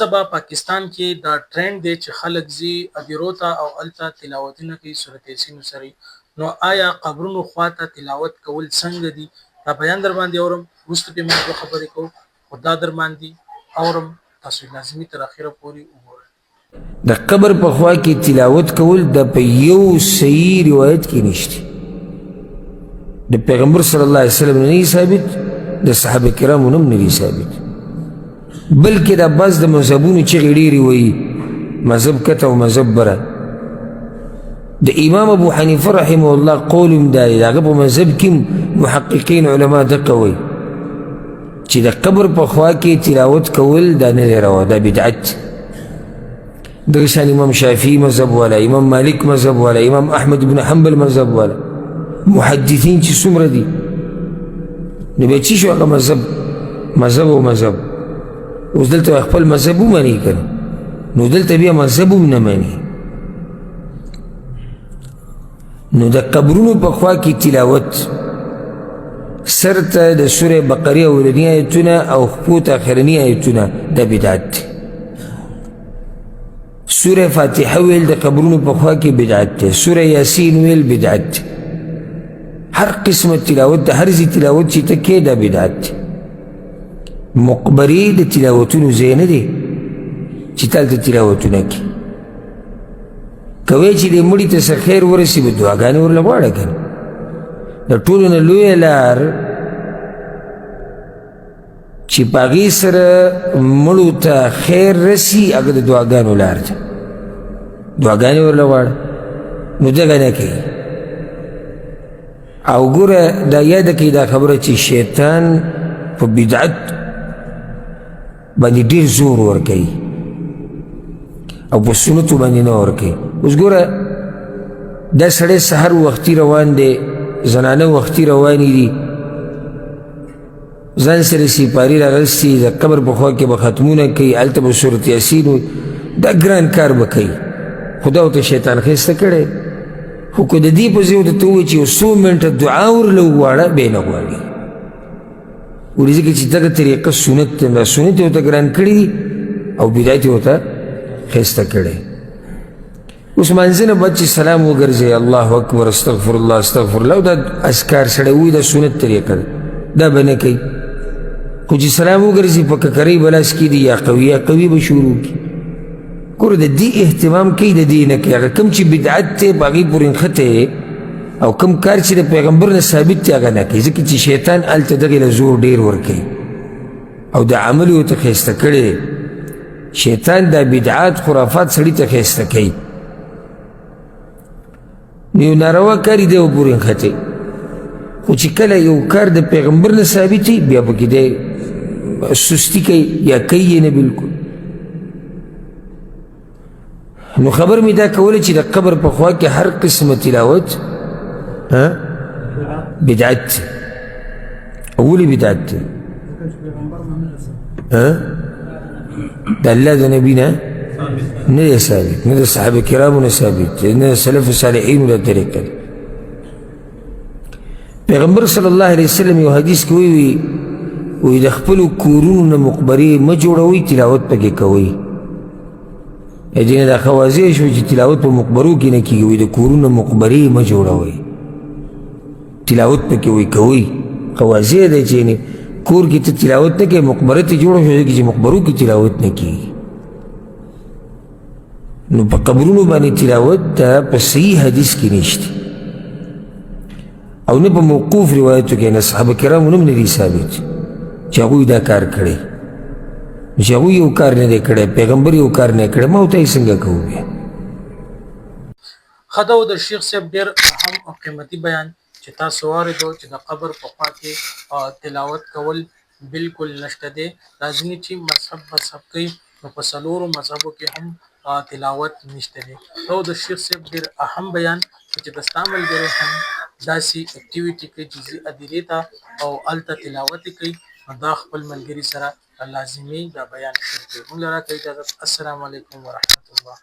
سبا پاکستان کې دا ټرند دی چې خلک زی ادیروتا او التا تلاوتونه کوي سورته یاسین سره. نو آیا قبرونو خواته تلاوت کول څنګه دي؟ دا بیان در باندې اورم وست په موږ خبرې کو خدا در باندې اورم تاسو لازمي تر اخره پوری وګورئ. د قبر په خوا کې تلاوت کول د په یو صحیح روایت کې نشته. د پیغمبر صلی الله علیه وسلم نه ثابت، د صحابه کرامو نه ثابت، بلکې دا بعض د مذهبونو چغې ډېرې وایي، مذهب کته او مذهب بره. د امام ابو حنیفه رحمه الله قول هم دا دی، د هغه په مذهب کې محققین علما دقه وایي چې د قبر په خوا کې تلاوت کول دا نه دی روا، دا بدعت. دغه شان امام شافعي مذهب والا، امام مالک مذهب والا، امام احمد بن حنبل مذهب والا، محدثین چې څومره دي، نو بیا څه شو هغه مذهب او مذهب. اوس دلته خپل مذهب ومني که نه، نو دلته بیا مذهب هم نه مني. نو د قبرونو په خوا کې تلاوت سر ته د سورې بقرې اولني آیتونه او خپو ته اخرني آیتونه دا بدعت دی. سورة فاتحه ویل د قبرونو په خوا کې بدعت دی، سورة یاسین ویل بدعت دی، هر قسم تلاوت د هر ځای تلاوت چې ته کې دا بدعت دی. مقبرې د تلاوتونو ځای نه دی چې تا هلته تلاوتونه کړي. که وایې چې دې مړي ته څه خیر ورسي به دعاګانې ورله غواړه که نه. د ټولو نه لویه لار چې په هغې سره مړو ته خیر رسي هغه د دعاګانو لار ده، دعاګانې ورله غواړه، نو دغه نه کوي. او ګوره دا یاده کړئ دا خبره چې شیطان په بدعت باندې ډېر زور ورکوي او په سنتو باندې نه ورکوي. اوس ګوره دا سړی سحر وختي روان دی، زنانه وختي روانې دي، ځان سره سیپاري راغستي، د قبر په خوا کې به ختمونه کوي، هلته به سورت یاسین وي، دا ګران کار به کوي. خدا ورته شیطان ښایسته کړی، خو که د دې په ځای ورته ووایي چې یو څو منټه دعا ورله وغواړه بیا یې نه غواړي. ولې ځکه چې دغه طریقه سنت دی، دا سنت یې ورته ګران کړي دي او بدعت یې ورته ښایسته کړی. اوس مانځه نه بعد چې سلام وګرځوي الله اکبر استغفر الله استغفر الله، او دا اذکار سړی وایي دا سنت طریقه ده، دا به نه کوي. خو چې سلام وګرځي په ککرۍ به لاس کېږدي یا قوي به شروع کړي. ګوره د دې اهتمام کوي، د دې نه کوي. هغه کوم چې بدعت دی په هغې پورې نښتی او کوم کار چې د پیغمبر نه ثابت دی هغه نه کوي، ځکه چې شیطان هلته دغې له زور ډېر ورکوي او د عمل یې ورته ښایسته کړی دی. شیطان دا بدعات خرافات سړي ته ښایسته کوي، نو یو ناروا کار یې دی ورپورې نښتی. خو چې کله یو کار د پیغمبر نه ثابت وي بیا پکې دی سستی کوي یا کوي یې نه بلکل. نو خبر مې دا کوله چې د قبر په خوا کې هر قسمه تلاوت بدعت دی. ولې بدعت دی؟ د الله د نبي نه نه دی ثابت، نه د صحابه کرامو نه ثابت، نه د سلف صالحینو له طریقه دی. پیغمبر صلی الله علیه وسلم یو حدیث کې وی د خپلو کورونو نه مقبرې مه جوړوئ، تلاوت پکې کوئ. دینه دا خوازی شو چې تلاوت په مقبرو کې نه کېږي، د کورونو مقبرې مه جوړوئ، تلاوت پکې وی کوئ. خوازی دی چې کور کې ته تلاوت نه کوې، مقبره ته جوړه شو چې مقبرو کې تلاوت نه کېږي. نو په قبرونو باندې تلاوت ته په صحیح حدیث کې نشته او نه په موقوف روایتو کې، نه صحابه کرامو نه دی ثابت چې هغوی دا کار کړی. چې هغوی یو کار نه دی کړی، پیغمبر یو کار نه کړی، ما ورته یې څنګه کوو بیا؟ ښه دا و د شیخ صاحب ډېر اهم او قیمتي بیان چې تاسو واورېدو چې د قبر په خوا کې تلاوت کول بلکل نشته دی. لازمي چې مذهب کوي، نو په څلورو مذهبو کې هم تلاوت نشته دی. دا و د شیخ صاحب ډېر اهم بیان چې د ستا ملګري هم داسې اکټیویټي کوي چې ځي ادیرې ته او هلته تلاوت یې کوي، نو دا خپل ملګري سره لازمي دا بیان شیر کړي. موږ له راکوي اجازت. السلام علیکم ورحمة الله.